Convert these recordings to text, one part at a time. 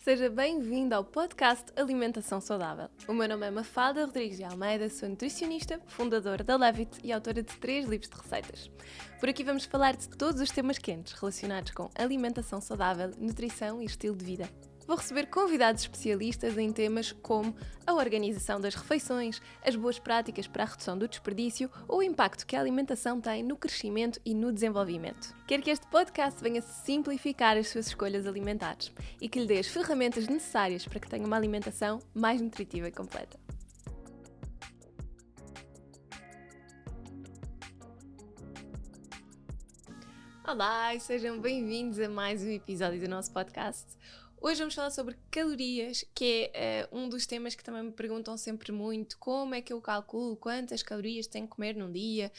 seja bem-vindo ao podcast Alimentação Saudável. O meu nome é Mafalda Rodrigues de Almeida, sou nutricionista, fundadora da Levit e autora de 3 livros de receitas. Por aqui vamos falar de todos os temas quentes relacionados com alimentação saudável, nutrição e estilo de vida. Vou receber convidados especialistas em temas como a organização das refeições, as boas práticas para a redução do desperdício ou o impacto que a alimentação tem no crescimento e no desenvolvimento. Quero que este podcast venha simplificar as suas escolhas alimentares e que lhe dê as ferramentas necessárias para que tenha uma alimentação mais nutritiva e completa. Olá e sejam bem-vindos a mais um episódio do nosso podcast. Hoje vamos falar sobre calorias, que é um dos temas que também me perguntam sempre muito. Como é que eu calculo quantas calorias tenho que comer num dia?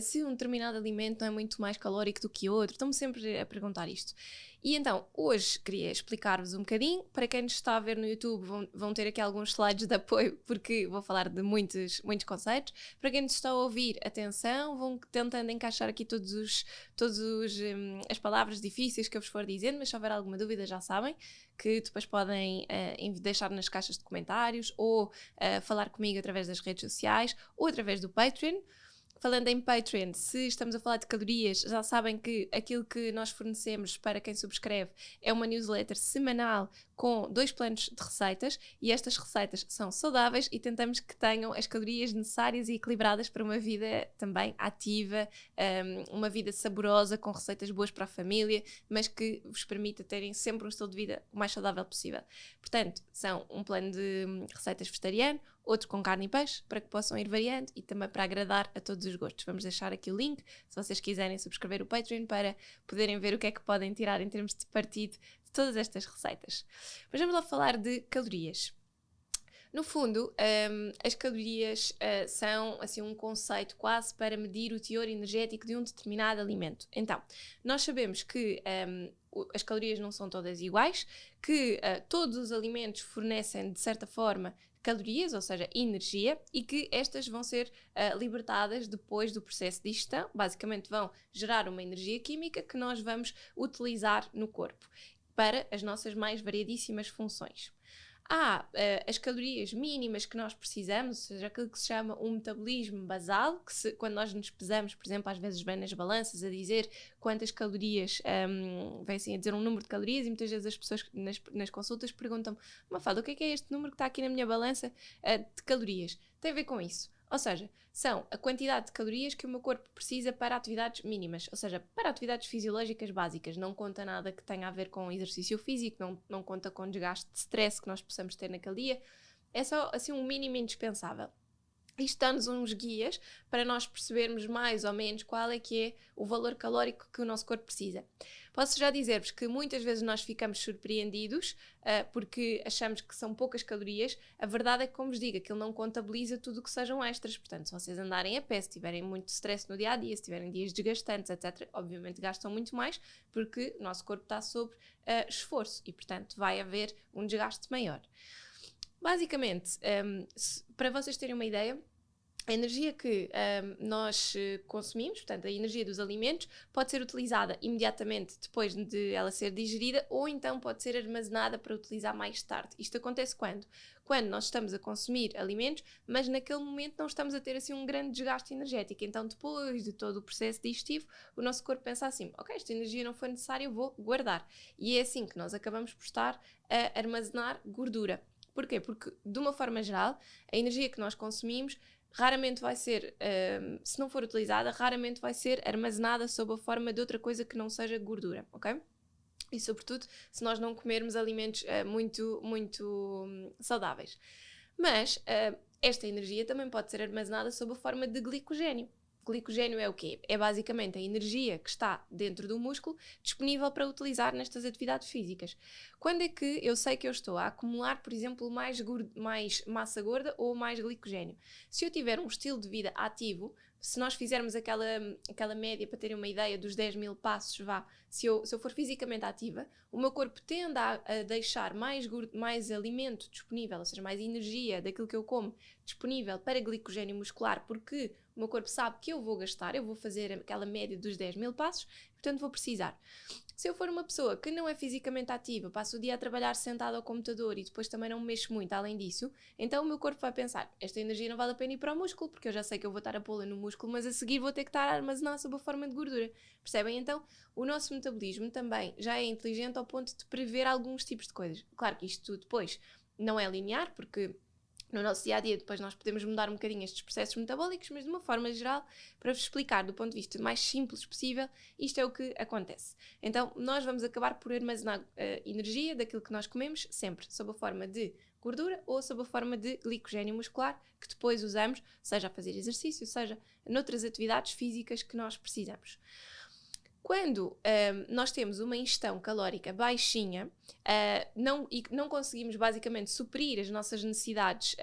Se um determinado alimento não é muito mais calórico do que outro? Estão-me sempre a perguntar isto. E então, hoje queria explicar-vos um bocadinho. Para quem nos está a ver no YouTube, vão ter aqui alguns slides de apoio, porque vou falar de muitos conceitos. Para quem nos está a ouvir, atenção, vão tentando encaixar aqui todas as palavras difíceis que eu vos for dizendo, mas se houver alguma dúvida já sabem que depois podem deixar nas caixas de comentários ou falar comigo através das redes sociais ou através do Patreon. Falando em Patreon, se estamos a falar de calorias, já sabem que aquilo que nós fornecemos para quem subscreve é uma newsletter semanal com 2 planos de receitas e estas receitas são saudáveis e tentamos que tenham as calorias necessárias e equilibradas para uma vida também ativa, uma vida saborosa, com receitas boas para a família, mas que vos permita terem sempre um estilo de vida o mais saudável possível. Portanto, são um plano de receitas vegetariano, outro com carne e peixe, para que possam ir variando e também para agradar a todos os gostos. Vamos deixar aqui o link, se vocês quiserem subscrever o Patreon, para poderem ver o que é que podem tirar em termos de partido de todas estas receitas. Mas vamos lá falar de calorias. No fundo, as calorias são assim, um conceito quase para medir o teor energético de um determinado alimento. Então, nós sabemos que as calorias não são todas iguais, que todos os alimentos fornecem, de certa forma, calorias, ou seja, energia, e que estas vão ser libertadas depois do processo de digestão. Basicamente vão gerar uma energia química que nós vamos utilizar no corpo para as nossas mais variedíssimas funções. Há as calorias mínimas que nós precisamos, ou seja, aquilo que se chama um metabolismo basal, que quando nós nos pesamos, por exemplo, às vezes vem nas balanças a dizer quantas calorias, vem assim a dizer um número de calorias, e muitas vezes as pessoas nas consultas perguntam-me: Mafalda, o que é este número que está aqui na minha balança de calorias? Tem a ver com isso. Ou seja, são a quantidade de calorias que o meu corpo precisa para atividades mínimas, ou seja, para atividades fisiológicas básicas. Não conta nada que tenha a ver com exercício físico, não conta com desgaste de stress que nós possamos ter naquele dia. É só assim um mínimo indispensável. Isto dá-nos uns guias para nós percebermos mais ou menos qual é que é o valor calórico que o nosso corpo precisa. Posso já dizer-vos que muitas vezes nós ficamos surpreendidos porque achamos que são poucas calorias. A verdade é que, como vos digo, aquilo não contabiliza tudo o que sejam extras. Portanto, se vocês andarem a pé, se tiverem muito stress no dia-a-dia, se tiverem dias desgastantes, etc., obviamente gastam muito mais porque o nosso corpo está sob esforço e, portanto, vai haver um desgaste maior. Basicamente, para vocês terem uma ideia, a energia que nós consumimos, portanto a energia dos alimentos, pode ser utilizada imediatamente depois de ela ser digerida ou então pode ser armazenada para utilizar mais tarde. Isto acontece quando? Quando nós estamos a consumir alimentos, mas naquele momento não estamos a ter assim um grande desgaste energético. Então depois de todo o processo digestivo, o nosso corpo pensa assim: ok, esta energia não foi necessária, eu vou guardar. E é assim que nós acabamos por estar a armazenar gordura. Porquê? Porque, de uma forma geral, a energia que nós consumimos raramente vai ser, se não for utilizada, raramente vai ser armazenada sob a forma de outra coisa que não seja gordura, ok? E sobretudo se nós não comermos alimentos muito saudáveis. Mas esta energia também pode ser armazenada sob a forma de glicogénio. Glicogénio é o quê? É basicamente a energia que está dentro do músculo disponível para utilizar nestas atividades físicas. Quando é que eu sei que eu estou a acumular, por exemplo, mais massa gorda ou mais glicogénio? Se eu tiver um estilo de vida ativo, se nós fizermos aquela média para terem uma ideia dos 10.000 passos, se eu for fisicamente ativa, o meu corpo tende a deixar mais alimento disponível, ou seja, mais energia daquilo que eu como disponível para glicogénio muscular, porque o meu corpo sabe que eu vou gastar, eu vou fazer aquela média dos 10.000 passos, portanto vou precisar. Se eu for uma pessoa que não é fisicamente ativa, passo o dia a trabalhar sentado ao computador e depois também não me mexo muito além disso, então o meu corpo vai pensar, esta energia não vale a pena ir para o músculo, porque eu já sei que eu vou estar a pô-la no músculo, mas a seguir vou ter que estar a armazenar sob a forma de gordura. Percebem? Então, o nosso metabolismo também já é inteligente ao ponto de prever alguns tipos de coisas. Claro que isto depois não é linear, porque no nosso dia-a-dia depois nós podemos mudar um bocadinho estes processos metabólicos, mas de uma forma geral, para vos explicar do ponto de vista mais simples possível, isto é o que acontece. Então, nós vamos acabar por armazenar energia daquilo que nós comemos, sempre sob a forma de gordura ou sob a forma de glicogénio muscular, que depois usamos, seja a fazer exercício, seja noutras atividades físicas que nós precisamos. Quando nós temos uma ingestão calórica baixinha e não conseguimos basicamente suprir as nossas necessidades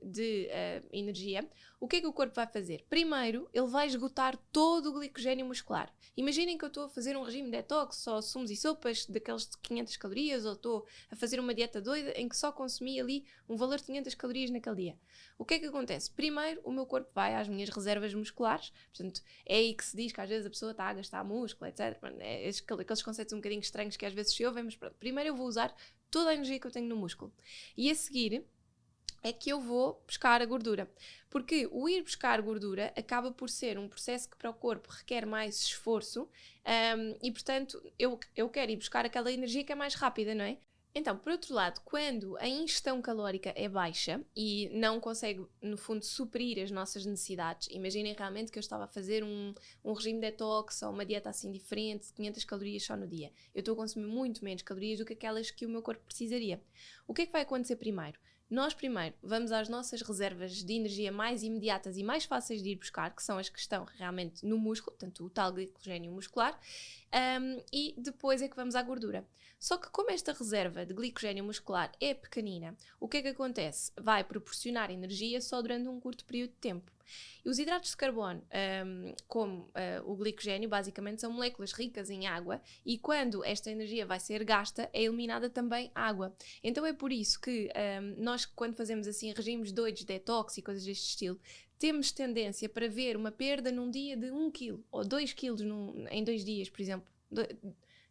de energia, o que é que o corpo vai fazer? Primeiro, ele vai esgotar todo o glicogénio muscular. Imaginem que eu estou a fazer um regime detox, só sumos e sopas daqueles de 500 calorias, ou estou a fazer uma dieta doida em que só consumi ali um valor de 500 calorias naquele dia. O que é que acontece? Primeiro, o meu corpo vai às minhas reservas musculares, portanto, é aí que se diz que às vezes a pessoa está a gastar músculo, etc. Aqueles conceitos um bocadinho estranhos que às vezes se ouvem, mas pronto, primeiro eu vou usar toda a energia que eu tenho no músculo. E a seguir é que eu vou buscar a gordura. Porque o ir buscar gordura acaba por ser um processo que para o corpo requer mais esforço e, portanto, eu quero ir buscar aquela energia que é mais rápida, não é? Então, por outro lado, quando a ingestão calórica é baixa e não consegue, no fundo, suprir as nossas necessidades, imaginem realmente que eu estava a fazer um regime detox ou uma dieta assim diferente, de 500 calorias só no dia. Eu estou a consumir muito menos calorias do que aquelas que o meu corpo precisaria. O que é que vai acontecer primeiro? Nós primeiro vamos às nossas reservas de energia mais imediatas e mais fáceis de ir buscar, que são as que estão realmente no músculo, portanto o tal glicogénio muscular, e depois é que vamos à gordura. Só que como esta reserva de glicogénio muscular é pequenina, o que é que acontece? Vai proporcionar energia só durante um curto período de tempo. E os hidratos de carbono, como o glicogénio, basicamente são moléculas ricas em água e quando esta energia vai ser gasta, é eliminada também água. Então é por isso que nós, quando fazemos assim regimes doidos, detox e coisas deste estilo, temos tendência para ver uma perda num dia de 1 kg ou 2 kg em 2 dias, por exemplo.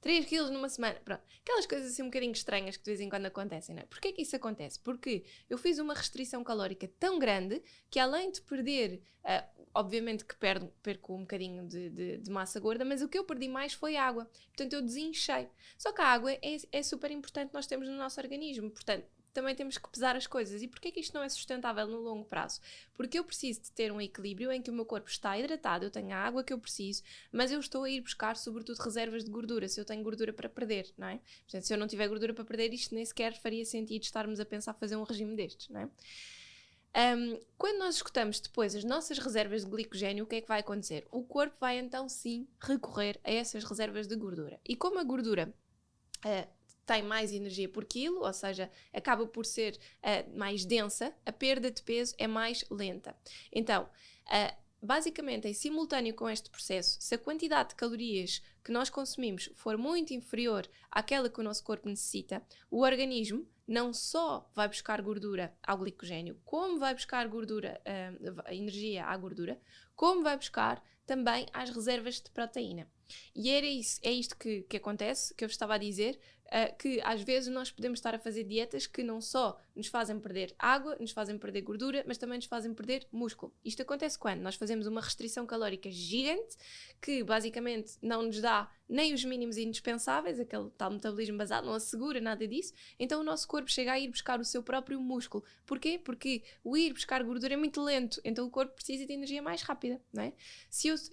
3 quilos numa semana, pronto. Aquelas coisas assim um bocadinho estranhas que de vez em quando acontecem, não é? Porquê que isso acontece? Porque eu fiz uma restrição calórica tão grande que além de perder, obviamente que perco um bocadinho de massa gorda, mas o que eu perdi mais foi água. Portanto, eu desinchei. Só que a água é super importante nós temos no nosso organismo, portanto, também temos que pesar as coisas. E porquê que isto não é sustentável no longo prazo? Porque eu preciso de ter um equilíbrio em que o meu corpo está hidratado, eu tenho a água que eu preciso, mas eu estou a ir buscar, sobretudo, reservas de gordura, se eu tenho gordura para perder, não é? Portanto, se eu não tiver gordura para perder, isto nem sequer faria sentido estarmos a pensar fazer um regime destes, não é? Quando nós escutamos depois as nossas reservas de glicogénio, o que é que vai acontecer? O corpo vai então sim recorrer a essas reservas de gordura. E como a gordura tem mais energia por quilo, ou seja, acaba por ser mais densa, a perda de peso é mais lenta. Então, basicamente, em simultâneo com este processo, se a quantidade de calorias que nós consumimos for muito inferior àquela que o nosso corpo necessita, o organismo não só vai buscar gordura ao glicogénio, como vai buscar gordura, energia à gordura, como vai buscar também às reservas de proteína. E é isto que acontece, que eu vos estava a dizer, que às vezes nós podemos estar a fazer dietas que não só nos fazem perder água, nos fazem perder gordura, mas também nos fazem perder músculo. Isto acontece quando nós fazemos uma restrição calórica gigante, que basicamente não nos dá nem os mínimos indispensáveis, aquele tal metabolismo basal não assegura nada disso, então o nosso corpo chega a ir buscar o seu próprio músculo. Porquê? Porque o ir buscar gordura é muito lento, então o corpo precisa de energia mais rápida, não é?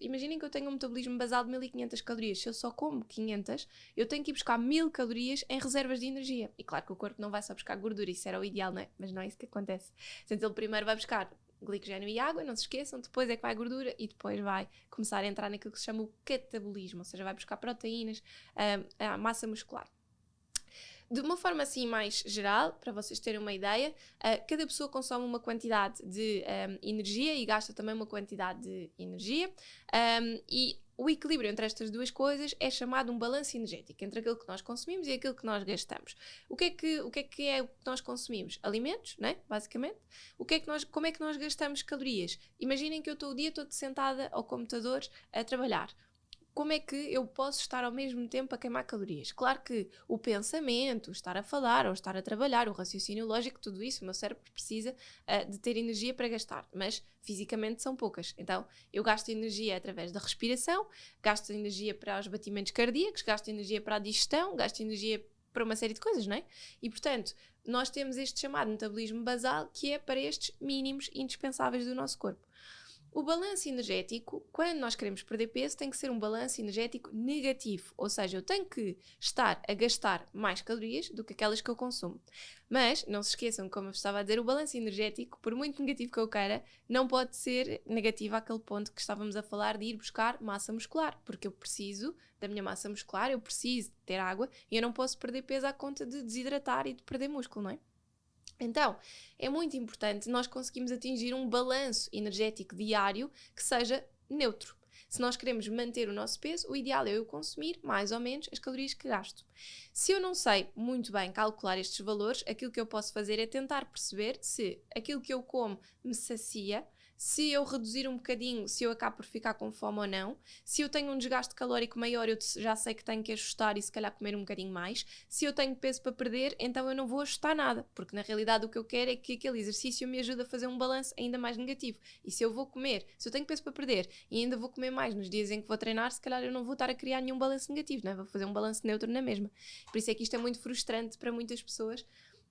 Imaginem que eu tenho um metabolismo basal de 1500 calorias, se eu só como 500, eu tenho que ir buscar 1000 calorias em reservas de energia. E claro que o corpo não vai só buscar gordura, isso era o ideal, não é? Mas não é isso que acontece. Portanto, ele primeiro vai buscar glicogénio e água, não se esqueçam, depois é que vai a gordura e depois vai começar a entrar naquilo que se chama o catabolismo, ou seja, vai buscar proteínas, a massa muscular. De uma forma assim mais geral, para vocês terem uma ideia, cada pessoa consome uma quantidade de energia e gasta também uma quantidade de energia e o equilíbrio entre estas duas coisas é chamado um balanço energético, entre aquilo que nós consumimos e aquilo que nós gastamos. O que é que o que nós consumimos? Alimentos, né? Basicamente. Como é que nós gastamos calorias? Imaginem que eu estou o dia todo sentada ao computador a trabalhar. como é que eu posso estar ao mesmo tempo a queimar calorias? Claro que o pensamento, estar a falar ou estar a trabalhar, o raciocínio lógico, tudo isso, o meu cérebro precisa de ter energia para gastar, mas fisicamente são poucas. Então, eu gasto energia através da respiração, gasto energia para os batimentos cardíacos, gasto energia para a digestão, gasto energia para uma série de coisas, não é? E, portanto, nós temos este chamado metabolismo basal, que é para estes mínimos indispensáveis do nosso corpo. O balanço energético, quando nós queremos perder peso, tem que ser um balanço energético negativo, ou seja, eu tenho que estar a gastar mais calorias do que aquelas que eu consumo. Mas, não se esqueçam, como eu estava a dizer, o balanço energético, por muito negativo que eu queira, não pode ser negativo àquele ponto que estávamos a falar de ir buscar massa muscular, porque eu preciso da minha massa muscular, eu preciso ter água e eu não posso perder peso à conta de desidratar e de perder músculo, não é? Então, é muito importante nós conseguirmos atingir um balanço energético diário que seja neutro. Se nós queremos manter o nosso peso, o ideal é eu consumir mais ou menos as calorias que gasto. Se eu não sei muito bem calcular estes valores, aquilo que eu posso fazer é tentar perceber se aquilo que eu como me sacia, se eu reduzir um bocadinho, se eu acabo por ficar com fome ou não, se eu tenho um desgaste calórico maior, eu já sei que tenho que ajustar e se calhar comer um bocadinho mais. Se eu tenho peso para perder, então eu não vou ajustar nada, porque na realidade o que eu quero é que aquele exercício me ajude a fazer um balanço ainda mais negativo. E se eu vou comer, se eu tenho peso para perder e ainda vou comer mais nos dias em que vou treinar, se calhar eu não vou estar a criar nenhum balanço negativo, não é? Vou fazer um balanço neutro na mesma. Por isso é que isto é muito frustrante para muitas pessoas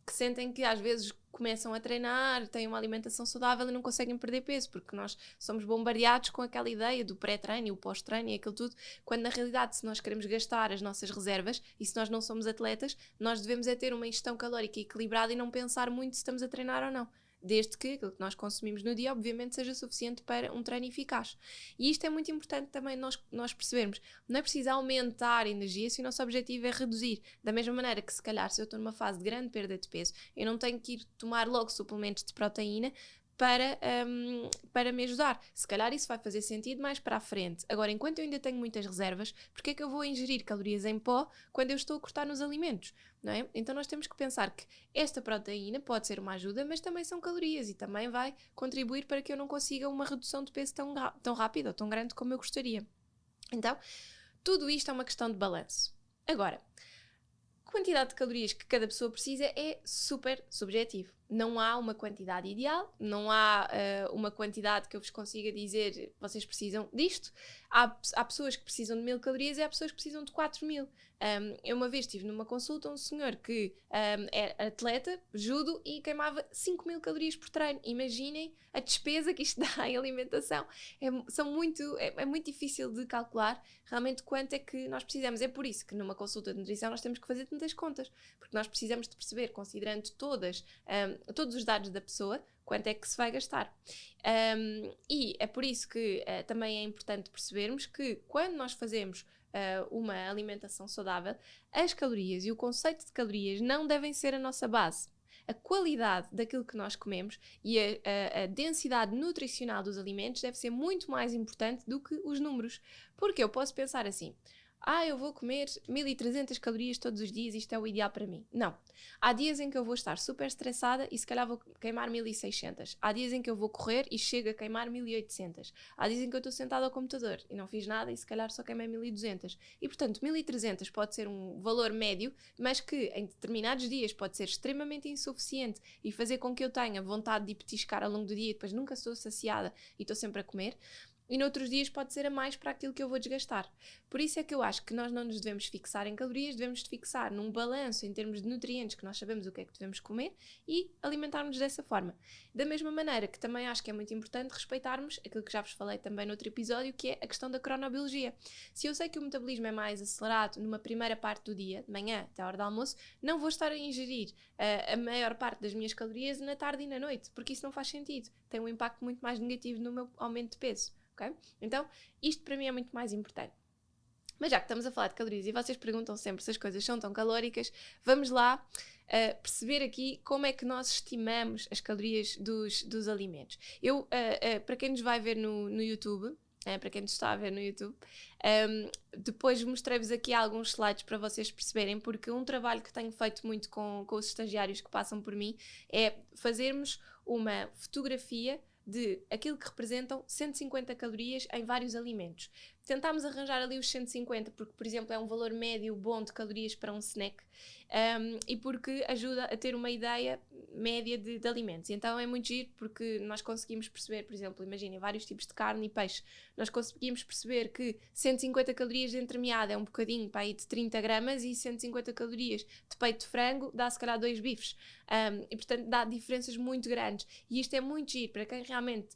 que sentem que às vezes começam a treinar, têm uma alimentação saudável e não conseguem perder peso, porque nós somos bombardeados com aquela ideia do pré-treino, o pós-treino e aquilo tudo, quando na realidade, se nós queremos gastar as nossas reservas e se nós não somos atletas, nós devemos é ter uma ingestão calórica equilibrada e não pensar muito se estamos a treinar ou não. Desde que aquilo que nós consumimos no dia, obviamente, seja suficiente para um treino eficaz. E isto é muito importante também nós percebermos. Não é preciso aumentar a energia se o nosso objetivo é reduzir. Da mesma maneira que, se calhar, se eu estou numa fase de grande perda de peso, eu não tenho que ir tomar logo suplementos de proteína para me ajudar. Se calhar isso vai fazer sentido mais para a frente. Agora, enquanto eu ainda tenho muitas reservas, porque é que eu vou ingerir calorias em pó quando eu estou a cortar nos alimentos? Não é? Então nós temos que pensar que esta proteína pode ser uma ajuda, mas também são calorias e também vai contribuir para que eu não consiga uma redução de peso tão rápida ou tão grande como eu gostaria. Então, tudo isto é uma questão de balanço. Agora, a quantidade de calorias que cada pessoa precisa é super subjetivo. Não há uma quantidade ideal, não há uma quantidade que eu vos consiga dizer vocês precisam disto. Há pessoas que precisam de 1000 calorias e há pessoas que precisam de 4000. Eu uma vez estive numa consulta um senhor que era atleta, judo, e queimava 5000 calorias por treino. Imaginem a despesa que isto dá em alimentação. É muito difícil de calcular realmente quanto é que nós precisamos. É por isso que numa consulta de nutrição nós temos que fazer tantas contas, porque nós precisamos de perceber, considerando todos os dados da pessoa, quanto é que se vai gastar. E é por isso que também é importante percebermos que quando nós fazemos uma alimentação saudável, as calorias e o conceito de calorias não devem ser a nossa base. A qualidade daquilo que nós comemos e a densidade nutricional dos alimentos deve ser muito mais importante do que os números. Porque eu posso pensar assim: eu vou comer 1300 calorias todos os dias, isto é o ideal para mim. Não. Há dias em que eu vou estar super estressada e se calhar vou queimar 1600. Há dias em que eu vou correr e chego a queimar 1800. Há dias em que eu estou sentada ao computador e não fiz nada e se calhar só queimei 1200. E portanto 1300 pode ser um valor médio, mas que em determinados dias pode ser extremamente insuficiente e fazer com que eu tenha vontade de petiscar ao longo do dia e depois nunca estou saciada e estou sempre a comer. E noutros dias pode ser a mais para aquilo que eu vou desgastar. Por isso é que eu acho que nós não nos devemos fixar em calorias, devemos fixar num balanço em termos de nutrientes, que nós sabemos o que é que devemos comer e alimentarmos dessa forma. Da mesma maneira que também acho que é muito importante respeitarmos aquilo que já vos falei também no outro episódio, que é a questão da cronobiologia. Se eu sei que o metabolismo é mais acelerado numa primeira parte do dia, de manhã até a hora do almoço, não vou estar a ingerir a maior parte das minhas calorias na tarde e na noite, porque isso não faz sentido. Tem um impacto muito mais negativo no meu aumento de peso. Okay? Então, isto para mim é muito mais importante. Mas já que estamos a falar de calorias e vocês perguntam sempre se as coisas são tão calóricas, vamos lá perceber aqui como é que nós estimamos as calorias dos alimentos. Eu, para quem nos vai ver no YouTube, para quem nos está a ver no YouTube, depois mostrei-vos aqui alguns slides para vocês perceberem, porque um trabalho que tenho feito muito com os estagiários que passam por mim é fazermos uma fotografia de aquilo que representam 150 calorias em vários alimentos. tentarmos arranjar ali os 150, porque, por exemplo, é um valor médio bom de calorias para um snack, e porque ajuda a ter uma ideia média de alimentos. Então é muito giro porque nós conseguimos perceber, por exemplo, imaginem vários tipos de carne e peixe, nós conseguimos perceber que 150 calorias de entremeada é um bocadinho para aí de 30 gramas e 150 calorias de peito de frango dá se calhar 2 bifes, e portanto dá diferenças muito grandes, e isto é muito giro para quem realmente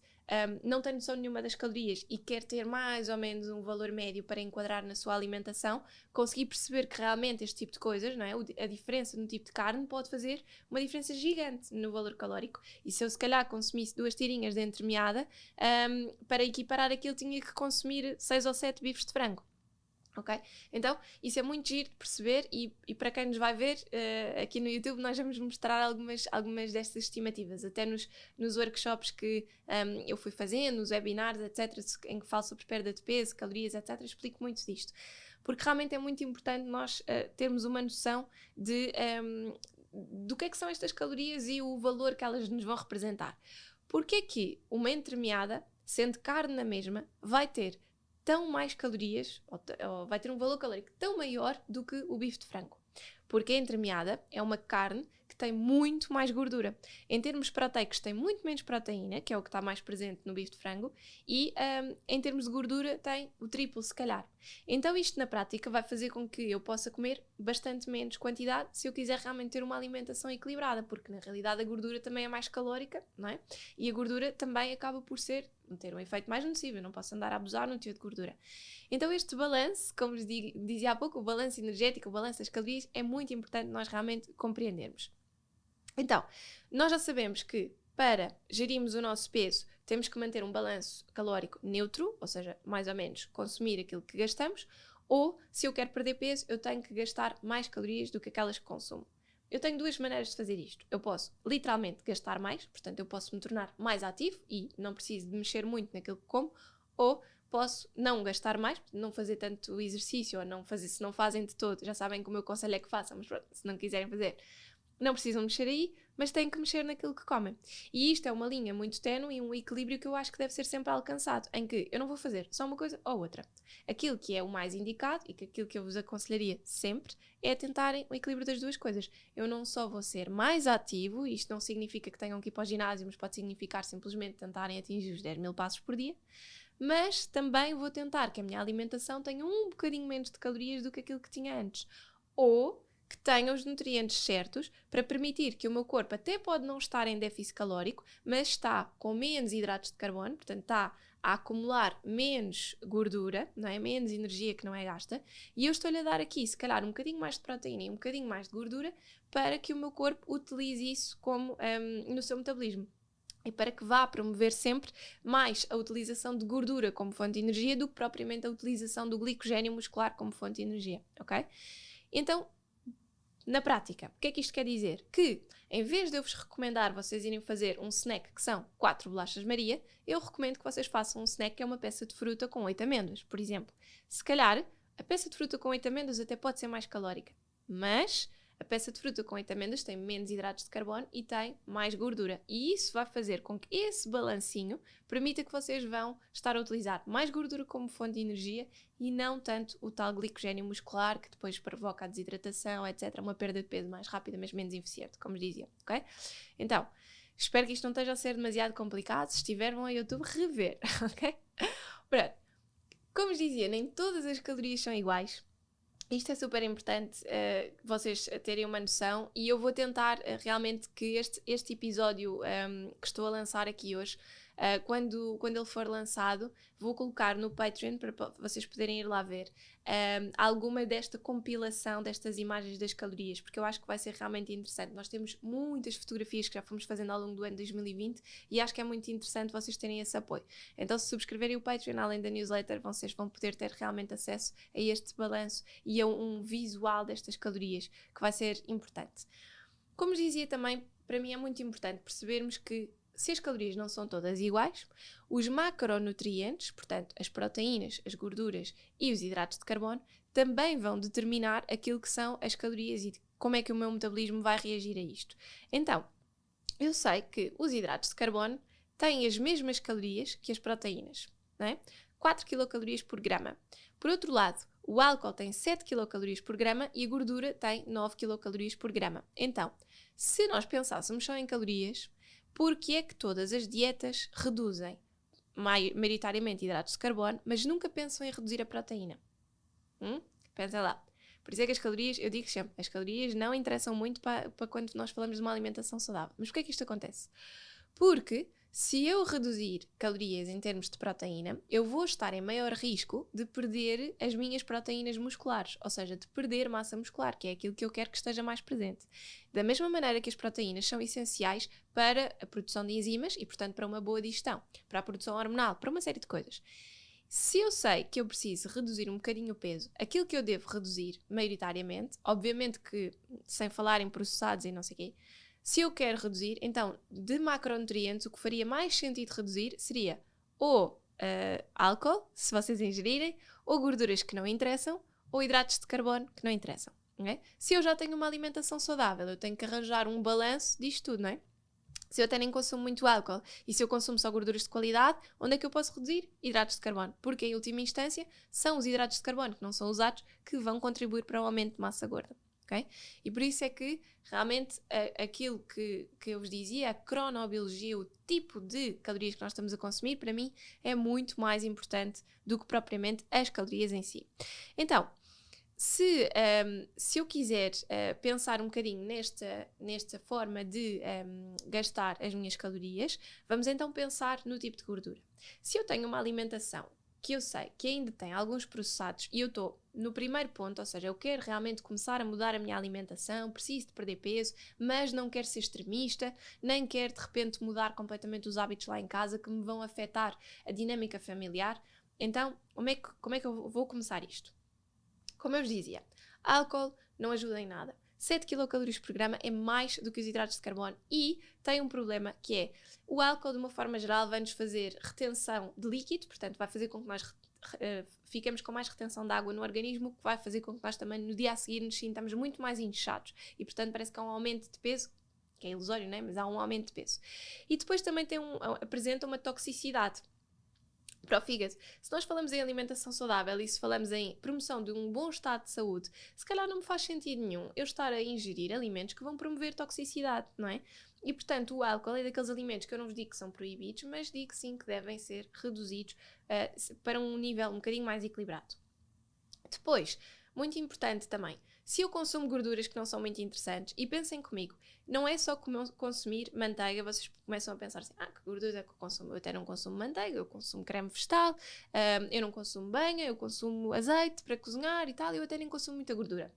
não tem noção nenhuma das calorias e quer ter mais ou menos um valor médio para enquadrar na sua alimentação, conseguir perceber que realmente este tipo de coisas, não é? A diferença no tipo de carne pode fazer uma diferença gigante no valor calórico. E se eu se calhar consumisse 2 tirinhas de entremeada, para equiparar aquilo tinha que consumir 6 ou 7 bifes de frango. Ok? Então, isso é muito giro de perceber e para quem nos vai ver aqui no YouTube, nós vamos mostrar algumas destas estimativas, até nos workshops que eu fui fazendo, nos webinars, etc., em que falo sobre perda de peso, calorias, etc., explico muito disto. Porque realmente é muito importante nós termos uma noção do que é que são estas calorias e o valor que elas nos vão representar. Porque é que uma entremeada, sendo carne na mesma, vai ter tão mais calorias, ou vai ter um valor calórico tão maior do que o bife de frango? Porque a entremeada é uma carne que tem muito mais gordura. Em termos proteicos tem muito menos proteína, que é o que está mais presente no bife de frango, e em termos de gordura tem o triplo, se calhar. Então isto na prática vai fazer com que eu possa comer bastante menos quantidade se eu quiser realmente ter uma alimentação equilibrada, porque na realidade a gordura também é mais calórica, não é? E a gordura também acaba por ter um efeito mais nocivo, eu não posso andar a abusar no teor de gordura. Então este balanço, como vos dizia há pouco, o balanço energético, o balanço das calorias, é muito importante nós realmente compreendermos. Então, nós já sabemos que para gerirmos o nosso peso temos que manter um balanço calórico neutro, ou seja, mais ou menos consumir aquilo que gastamos, ou se eu quero perder peso eu tenho que gastar mais calorias do que aquelas que consumo. Eu tenho 2 maneiras de fazer isto. Eu posso literalmente gastar mais, portanto eu posso me tornar mais ativo e não preciso de mexer muito naquilo que como, ou posso não gastar mais, não fazer tanto exercício, ou não fazer, se não fazem de todo, já sabem que o meu conselho é que façam, mas pronto, se não quiserem fazer, não precisam mexer aí, mas têm que mexer naquilo que comem. E isto é uma linha muito ténue e um equilíbrio que eu acho que deve ser sempre alcançado, em que eu não vou fazer só uma coisa ou outra. Aquilo que é o mais indicado e que aquilo que eu vos aconselharia sempre é tentarem o equilíbrio das duas coisas. Eu não só vou ser mais ativo, isto não significa que tenham que ir para o ginásio, mas pode significar simplesmente tentarem atingir os 10.000 passos por dia, mas também vou tentar que a minha alimentação tenha um bocadinho menos de calorias do que aquilo que tinha antes. Ou que tenha os nutrientes certos para permitir que o meu corpo até pode não estar em déficit calórico, mas está com menos hidratos de carbono, portanto está a acumular menos gordura, não é? Menos energia que não é gasta, e eu estou-lhe a dar aqui, se calhar, um bocadinho mais de proteína e um bocadinho mais de gordura para que o meu corpo utilize isso como no seu metabolismo. E para que vá promover sempre mais a utilização de gordura como fonte de energia do que propriamente a utilização do glicogênio muscular como fonte de energia, ok? Então, na prática, o que é que isto quer dizer? Que, em vez de eu vos recomendar vocês irem fazer um snack que são 4 bolachas Maria, eu recomendo que vocês façam um snack que é uma peça de fruta com 8 amêndoas, por exemplo. Se calhar, a peça de fruta com 8 amêndoas até pode ser mais calórica, mas a peça de fruta com 8 amêndoas tem menos hidratos de carbono e tem mais gordura. E isso vai fazer com que esse balancinho permita que vocês vão estar a utilizar mais gordura como fonte de energia e não tanto o tal glicogênio muscular que depois provoca a desidratação, etc. Uma perda de peso mais rápida, mas menos eficiente, como dizia, ok? Então, espero que isto não esteja a ser demasiado complicado. Se estiver, vão ao YouTube rever, ok? Pronto. Como vos dizia, nem todas as calorias são iguais. Isto é super importante vocês terem uma noção, e eu vou tentar realmente que este episódio que estou a lançar aqui hoje, quando ele for lançado, vou colocar no Patreon para vocês poderem ir lá ver alguma desta compilação destas imagens das calorias, porque eu acho que vai ser realmente interessante. Nós temos muitas fotografias que já fomos fazendo ao longo do ano 2020 e acho que é muito interessante vocês terem esse apoio. Então, se subscreverem o Patreon além da newsletter, vocês vão poder ter realmente acesso a este balanço e a um visual destas calorias, que vai ser importante. Como dizia também, para mim é muito importante percebermos que se as calorias não são todas iguais, os macronutrientes, portanto as proteínas, as gorduras e os hidratos de carbono, também vão determinar aquilo que são as calorias e como é que o meu metabolismo vai reagir a isto. Então, eu sei que os hidratos de carbono têm as mesmas calorias que as proteínas, não é? 4 quilocalorias por grama. Por outro lado, o álcool tem 7 quilocalorias por grama e a gordura tem 9 quilocalorias por grama. Então, se nós pensássemos só em calorias, por que é que todas as dietas reduzem maioritariamente hidratos de carbono, mas nunca pensam em reduzir a proteína? Pensa lá. Por isso é que as calorias, eu digo sempre, as calorias não interessam muito para quando nós falamos de uma alimentação saudável. Mas porquê é que isto acontece? Porque se eu reduzir calorias em termos de proteína, eu vou estar em maior risco de perder as minhas proteínas musculares, ou seja, de perder massa muscular, que é aquilo que eu quero que esteja mais presente. Da mesma maneira que as proteínas são essenciais para a produção de enzimas e, portanto, para uma boa digestão, para a produção hormonal, para uma série de coisas. Se eu sei que eu preciso reduzir um bocadinho o peso, aquilo que eu devo reduzir maioritariamente, obviamente que sem falar em processados e não sei o quê, se eu quero reduzir, então de macronutrientes o que faria mais sentido reduzir seria ou álcool, se vocês ingerirem, ou gorduras que não interessam, ou hidratos de carbono que não interessam. Não é? Se eu já tenho uma alimentação saudável, eu tenho que arranjar um balanço disto tudo, não é? Se eu até nem consumo muito álcool e se eu consumo só gorduras de qualidade, onde é que eu posso reduzir? Hidratos de carbono. Porque, em última instância, são os hidratos de carbono que não são usados que vão contribuir para o aumento de massa gorda. Okay? E por isso é que, realmente, aquilo que eu vos dizia, a cronobiologia, o tipo de calorias que nós estamos a consumir, para mim, é muito mais importante do que propriamente as calorias em si. Então, se eu quiser pensar um bocadinho nesta forma de gastar as minhas calorias, vamos então pensar no tipo de gordura. Se eu tenho uma alimentação que eu sei que ainda tem alguns processados e eu estou no primeiro ponto, ou seja, eu quero realmente começar a mudar a minha alimentação, preciso de perder peso, mas não quero ser extremista, nem quero de repente mudar completamente os hábitos lá em casa que me vão afetar a dinâmica familiar, então como é que eu vou começar isto? Como eu vos dizia, álcool não ajuda em nada. 7 quilocalorias por grama é mais do que os hidratos de carbono e tem um problema que é o álcool, de uma forma geral, vai-nos fazer retenção de líquido, portanto vai fazer com que nós ficamos com mais retenção de água no organismo, que vai fazer com que nós também no dia a seguir nos sintamos muito mais inchados e, portanto, parece que há um aumento de peso, que é ilusório, não é? Mas há um aumento de peso. E depois também apresenta uma toxicidade para o fígado. Se nós falamos em alimentação saudável e se falamos em promoção de um bom estado de saúde, se calhar não me faz sentido nenhum eu estar a ingerir alimentos que vão promover toxicidade, não é? E, portanto, o álcool é daqueles alimentos que eu não vos digo que são proibidos, mas digo sim que devem ser reduzidos para um nível um bocadinho mais equilibrado. Depois, muito importante também, se eu consumo gorduras que não são muito interessantes, e pensem comigo, não é só consumir manteiga, vocês começam a pensar assim, que gorduras é que eu consumo? Eu até não consumo manteiga, eu consumo creme vegetal, eu não consumo banha, eu consumo azeite para cozinhar e tal, eu até nem consumo muita gordura.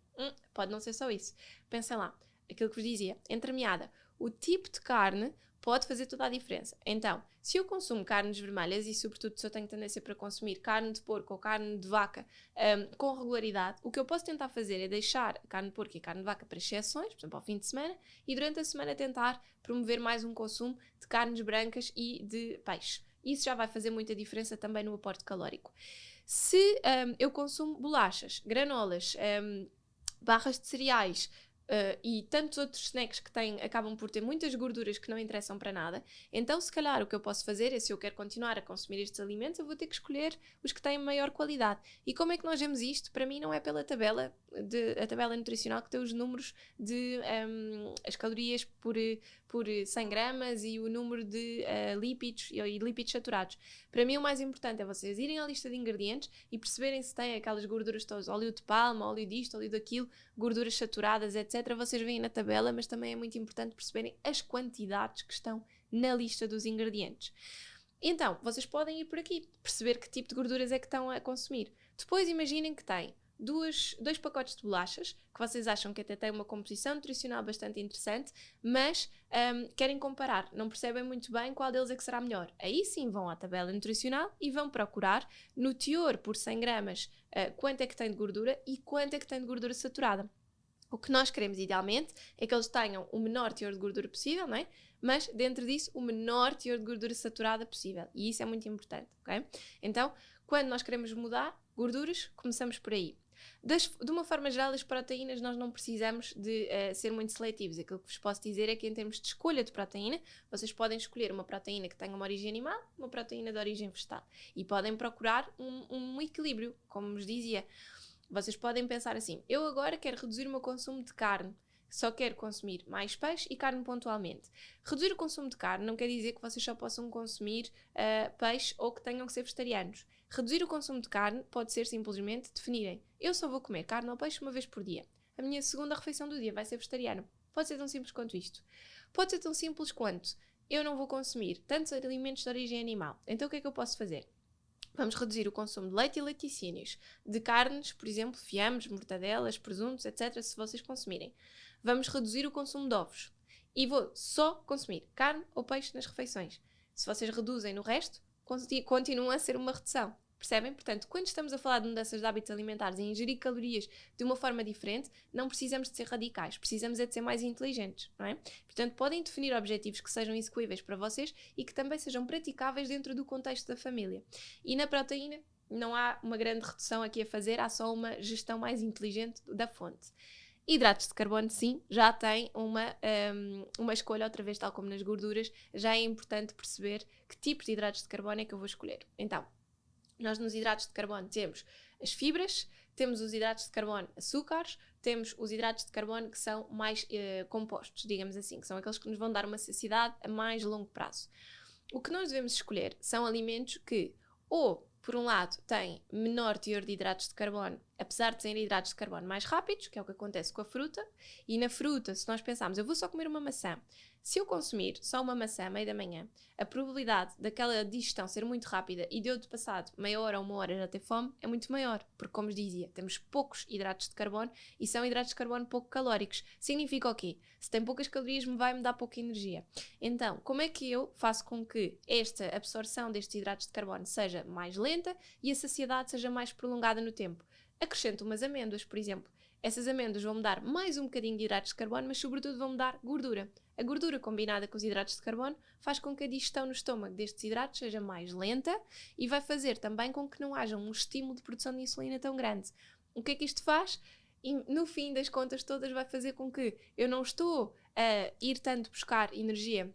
Pode não ser só isso. Pensem lá, aquilo que vos dizia, entremeada, o tipo de carne pode fazer toda a diferença. Então, se eu consumo carnes vermelhas e sobretudo se eu tenho tendência para consumir carne de porco ou carne de vaca com regularidade, o que eu posso tentar fazer é deixar a carne de porco e a carne de vaca para exceções, por exemplo, ao fim de semana, e durante a semana tentar promover mais um consumo de carnes brancas e de peixe. Isso já vai fazer muita diferença também no aporte calórico. Se eu consumo bolachas, granolas, barras de cereais, e tantos outros snacks que acabam por ter muitas gorduras que não interessam para nada, então se calhar o que eu posso fazer é, se eu quero continuar a consumir estes alimentos, eu vou ter que escolher os que têm maior qualidade. E como é que nós vemos isto? Para mim não é pela tabela, a tabela nutricional que tem os números de as calorias por 100 gramas e o número de lípidos e lípidos saturados. Para mim o mais importante é vocês irem à lista de ingredientes e perceberem se tem aquelas gorduras todas, óleo de palma, óleo disto, óleo daquilo, gorduras saturadas, etc. Vocês veem na tabela, mas também é muito importante perceberem as quantidades que estão na lista dos ingredientes. Então, vocês podem ir por aqui, perceber que tipo de gorduras é que estão a consumir. Depois imaginem que têm dois pacotes de bolachas, que vocês acham que até têm uma composição nutricional bastante interessante, mas querem comparar, não percebem muito bem qual deles é que será melhor. Aí sim vão à tabela nutricional e vão procurar no teor por 100 gramas quanto é que tem de gordura e quanto é que tem de gordura saturada. O que nós queremos idealmente é que eles tenham o menor teor de gordura possível, não é? Mas dentro disso o menor teor de gordura saturada possível, e isso é muito importante, ok? Então, quando nós queremos mudar gorduras, começamos por aí. De uma forma geral, as proteínas nós não precisamos de ser muito seletivos. Aquilo que vos posso dizer é que em termos de escolha de proteína, vocês podem escolher uma proteína que tenha uma origem animal, uma proteína de origem vegetal. E podem procurar um equilíbrio, como vos dizia. Vocês podem pensar assim, eu agora quero reduzir o meu consumo de carne, só quero consumir mais peixe e carne pontualmente. Reduzir o consumo de carne não quer dizer que vocês só possam consumir peixe ou que tenham que ser vegetarianos. Reduzir o consumo de carne pode ser simplesmente definirem, eu só vou comer carne ou peixe uma vez por dia. A minha segunda refeição do dia vai ser vegetariana. Pode ser tão simples quanto isto. Pode ser tão simples quanto eu não vou consumir tantos alimentos de origem animal. Então o que é que eu posso fazer? Vamos reduzir o consumo de leite e laticínios, de carnes, por exemplo, fiambres, mortadelas, presuntos, etc., se vocês consumirem. Vamos reduzir o consumo de ovos e vou só consumir carne ou peixe nas refeições. Se vocês reduzem no resto, continua a ser uma redução. Percebem? Portanto, quando estamos a falar de mudanças de hábitos alimentares e ingerir calorias de uma forma diferente, não precisamos de ser radicais, precisamos é de ser mais inteligentes, não é? Portanto, podem definir objetivos que sejam execuíveis para vocês e que também sejam praticáveis dentro do contexto da família. E na proteína, não há uma grande redução aqui a fazer, há só uma gestão mais inteligente da fonte. Hidratos de carbono, sim, já tem uma escolha, outra vez, tal como nas gorduras, já é importante perceber que tipos de hidratos de carbono é que eu vou escolher. Então, nós nos hidratos de carbono temos as fibras, temos os hidratos de carbono açúcares, temos os hidratos de carbono que são mais compostos, digamos assim, que são aqueles que nos vão dar uma saciedade a mais longo prazo. O que nós devemos escolher são alimentos que, ou, por um lado, têm menor teor de hidratos de carbono, apesar de serem hidratos de carbono mais rápidos, que é o que acontece com a fruta, e na fruta, se nós pensarmos, eu vou só comer uma maçã, se eu consumir só uma maçã à meia da manhã, a probabilidade daquela digestão ser muito rápida e de eu, de passado meia hora ou uma hora já ter fome, é muito maior, porque, como vos dizia, temos poucos hidratos de carbono e são hidratos de carbono pouco calóricos. Significa o quê? Se tem poucas calorias, vai-me dar pouca energia. Então, como é que eu faço com que esta absorção destes hidratos de carbono seja mais lenta e a saciedade seja mais prolongada no tempo? Acrescento umas amêndoas, por exemplo. Essas amêndoas vão-me dar mais um bocadinho de hidratos de carbono, mas sobretudo vão-me dar gordura. A gordura combinada com os hidratos de carbono faz com que a digestão no estômago destes hidratos seja mais lenta e vai fazer também com que não haja um estímulo de produção de insulina tão grande. O que é que isto faz? E no fim das contas todas vai fazer com que eu não estou a ir tanto buscar energia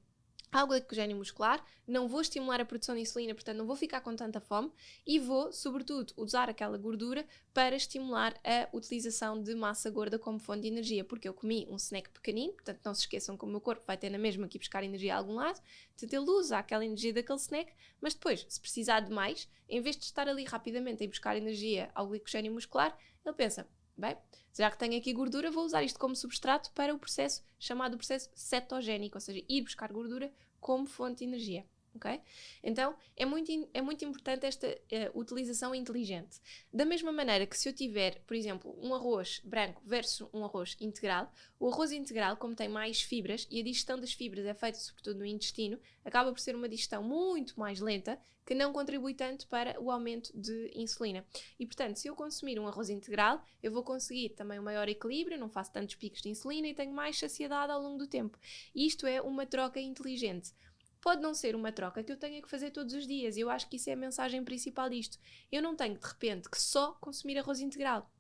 ao glicogênio muscular, não vou estimular a produção de insulina, portanto não vou ficar com tanta fome e vou, sobretudo, usar aquela gordura para estimular a utilização de massa gorda como fonte de energia, porque eu comi um snack pequenino, portanto não se esqueçam que o meu corpo vai ter na mesma que ir buscar energia a algum lado, portanto ele usa aquela energia daquele snack, mas depois, se precisar de mais, em vez de estar ali rapidamente a ir buscar energia ao glicogênio muscular, ele pensa, bem, já que tenho aqui gordura, vou usar isto como substrato para o processo chamado processo cetogénico, ou seja, ir buscar gordura como fonte de energia. Okay? Então, é muito importante esta utilização inteligente. Da mesma maneira que se eu tiver, por exemplo, um arroz branco versus um arroz integral, o arroz integral, como tem mais fibras, e a digestão das fibras é feita sobretudo no intestino, acaba por ser uma digestão muito mais lenta, que não contribui tanto para o aumento de insulina. E, portanto, se eu consumir um arroz integral, eu vou conseguir também um maior equilíbrio, não faço tantos picos de insulina e tenho mais saciedade ao longo do tempo. E isto é uma troca inteligente. Pode não ser uma troca que eu tenha que fazer todos os dias. Eu acho que isso é a mensagem principal disto. Eu não tenho, de repente, que só consumir arroz integral.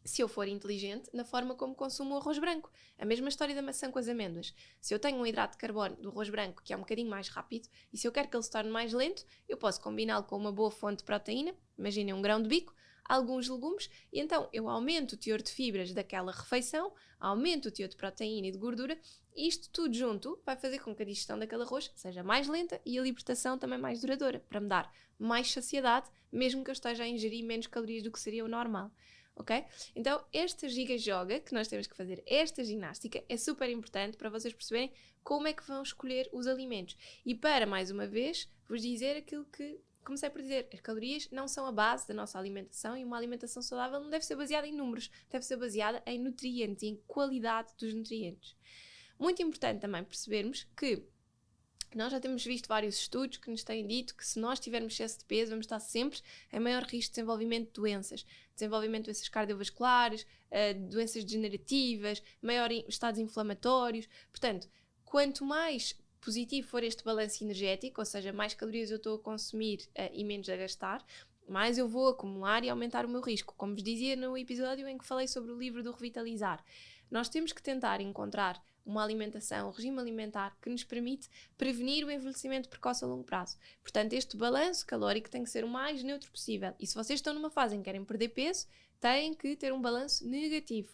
Se eu for inteligente na forma como consumo o arroz branco. A mesma história da maçã com as amêndoas. Se eu tenho um hidrato de carbono do arroz branco que é um bocadinho mais rápido e se eu quero que ele se torne mais lento, eu posso combiná-lo com uma boa fonte de proteína, imaginem um grão de bico, alguns legumes, e então eu aumento o teor de fibras daquela refeição, aumento o teor de proteína e de gordura, e isto tudo junto vai fazer com que a digestão daquele arroz seja mais lenta e a libertação também mais duradoura, para me dar mais saciedade, mesmo que eu esteja a ingerir menos calorias do que seria o normal. Ok? Então, esta giga-joga que nós temos que fazer, esta ginástica, é super importante para vocês perceberem como é que vão escolher os alimentos. E para, mais uma vez, vos dizer aquilo que comecei por dizer, as calorias não são a base da nossa alimentação e uma alimentação saudável não deve ser baseada em números, deve ser baseada em nutrientes e em qualidade dos nutrientes. Muito importante também percebermos que nós já temos visto vários estudos que nos têm dito que se nós tivermos excesso de peso, vamos estar sempre em maior risco de desenvolvimento de doenças cardiovasculares, doenças degenerativas, maior estados inflamatórios. Portanto, quanto mais positivo for este balanço energético, ou seja, mais calorias eu estou a consumir e menos a gastar, mais eu vou acumular e aumentar o meu risco. Como vos dizia no episódio em que falei sobre o livro do Revitalizar, nós temos que tentar encontrar uma alimentação, um regime alimentar que nos permite prevenir o envelhecimento precoce a longo prazo. Portanto, este balanço calórico tem que ser o mais neutro possível. E se vocês estão numa fase em que querem perder peso, têm que ter um balanço negativo.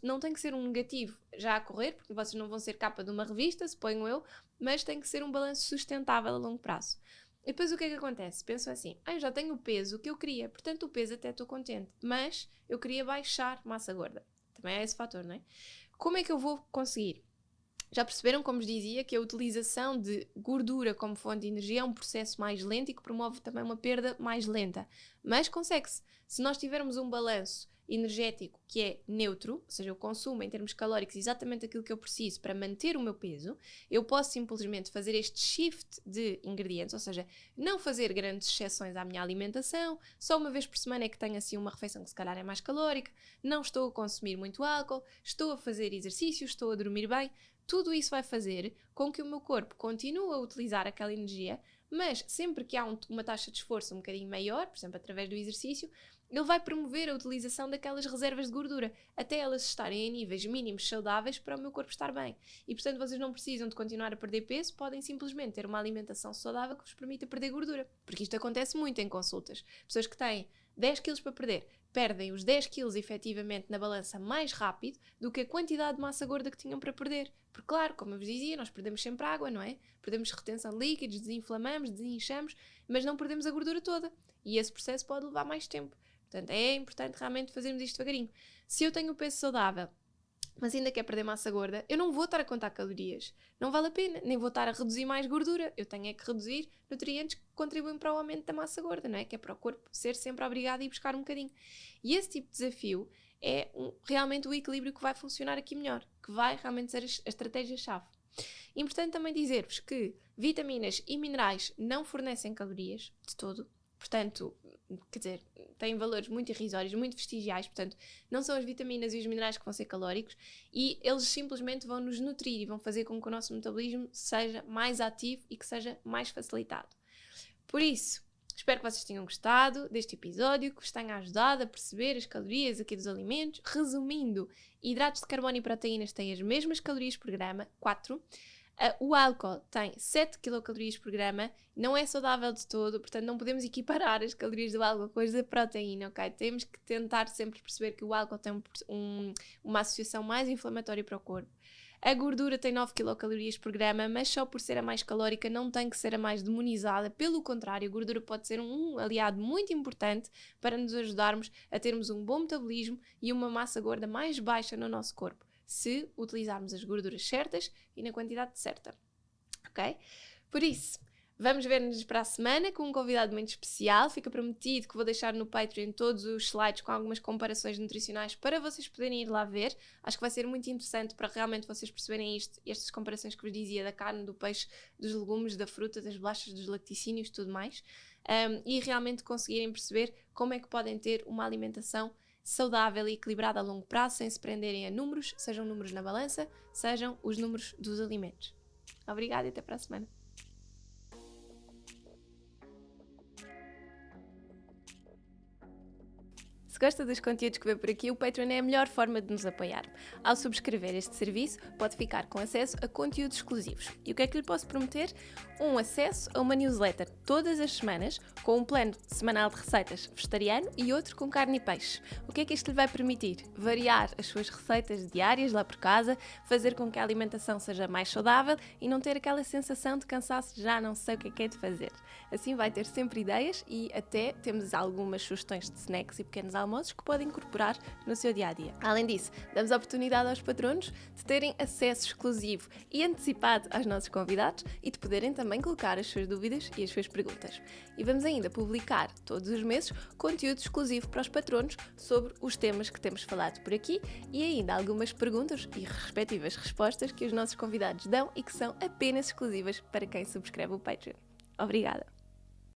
Não tem que ser um negativo já a correr, porque vocês não vão ser capa de uma revista, suponho eu, mas tem que ser um balanço sustentável a longo prazo. E depois o que é que acontece? Penso assim, eu já tenho o peso que eu queria, portanto o peso até estou contente, mas eu queria baixar massa gorda. Também é esse fator, não é? Como é que eu vou conseguir? Já perceberam, como vos dizia, que a utilização de gordura como fonte de energia é um processo mais lento e que promove também uma perda mais lenta. Mas consegue-se. Se nós tivermos um balanço energético que é neutro, ou seja, eu consumo em termos calóricos exatamente aquilo que eu preciso para manter o meu peso, eu posso simplesmente fazer este shift de ingredientes, ou seja, não fazer grandes exceções à minha alimentação, só uma vez por semana é que tenho assim uma refeição que se calhar é mais calórica, não estou a consumir muito álcool, estou a fazer exercícios, estou a dormir bem. Tudo isso vai fazer com que o meu corpo continue a utilizar aquela energia, mas sempre que há uma taxa de esforço um bocadinho maior, por exemplo, através do exercício, ele vai promover a utilização daquelas reservas de gordura, até elas estarem em níveis mínimos saudáveis para o meu corpo estar bem. E, portanto, vocês não precisam de continuar a perder peso, podem simplesmente ter uma alimentação saudável que vos permita perder gordura. Porque isto acontece muito em consultas. Pessoas que têm 10 kg para perder, perdem os 10 kg efetivamente na balança mais rápido do que a quantidade de massa gorda que tinham para perder. Porque, claro, como eu vos dizia, nós perdemos sempre água, não é? Perdemos retenção de líquidos, desinflamamos, desinchamos, mas não perdemos a gordura toda. E esse processo pode levar mais tempo. Portanto, é importante realmente fazermos isto devagarinho. Se eu tenho o peso saudável, mas ainda quer perder massa gorda, eu não vou estar a contar calorias. Não vale a pena. Nem vou estar a reduzir mais gordura. Eu tenho é que reduzir nutrientes que contribuem para o aumento da massa gorda, não é? Que é para o corpo ser sempre obrigado a ir buscar um bocadinho. E esse tipo de desafio é realmente o equilíbrio que vai funcionar aqui melhor. Que vai realmente ser a estratégia-chave. Importante também dizer-vos que vitaminas e minerais não fornecem calorias de todo. Portanto, quer dizer, têm valores muito irrisórios, muito vestigiais, portanto, não são as vitaminas e os minerais que vão ser calóricos e eles simplesmente vão nos nutrir e vão fazer com que o nosso metabolismo seja mais ativo e que seja mais facilitado. Por isso, espero que vocês tenham gostado deste episódio, que vos tenha ajudado a perceber as calorias aqui dos alimentos. Resumindo, hidratos de carbono e proteínas têm as mesmas calorias por grama, 4. O álcool tem 7 quilocalorias por grama, não é saudável de todo, portanto não podemos equiparar as calorias do álcool com as da proteína, ok? Temos que tentar sempre perceber que o álcool tem uma associação mais inflamatória para o corpo. A gordura tem 9 quilocalorias por grama, mas só por ser a mais calórica não tem que ser a mais demonizada. Pelo contrário, a gordura pode ser um aliado muito importante para nos ajudarmos a termos um bom metabolismo e uma massa gorda mais baixa no nosso corpo, se utilizarmos as gorduras certas e na quantidade certa, ok? Por isso, vamos ver-nos para a semana com um convidado muito especial. Fica prometido que vou deixar no Patreon todos os slides com algumas comparações nutricionais para vocês poderem ir lá ver. Acho que vai ser muito interessante para realmente vocês perceberem estas comparações que vos dizia da carne, do peixe, dos legumes, da fruta, das bolachas, dos lacticínios e tudo mais. E realmente conseguirem perceber como é que podem ter uma alimentação saudável e equilibrada a longo prazo, sem se prenderem a números, sejam números na balança, sejam os números dos alimentos. Obrigada e até para a semana. Se gosta dos conteúdos que vê por aqui, o Patreon é a melhor forma de nos apoiar. Ao subscrever este serviço, pode ficar com acesso a conteúdos exclusivos. E o que é que lhe posso prometer? Um acesso a uma newsletter todas as semanas, com um plano semanal de receitas vegetariano e outro com carne e peixe. O que é que isto lhe vai permitir? Variar as suas receitas diárias lá por casa, fazer com que a alimentação seja mais saudável e não ter aquela sensação de cansaço de já não sei o que é de fazer. Assim vai ter sempre ideias e até temos algumas sugestões de snacks e pequenos almoços que podem incorporar no seu dia-a-dia. Além disso, damos a oportunidade aos patronos de terem acesso exclusivo e antecipado aos nossos convidados e de poderem também colocar as suas dúvidas e as suas perguntas. E vamos ainda publicar todos os meses conteúdo exclusivo para os patronos sobre os temas que temos falado por aqui e ainda algumas perguntas e respectivas respostas que os nossos convidados dão e que são apenas exclusivas para quem subscreve o Patreon. Obrigada!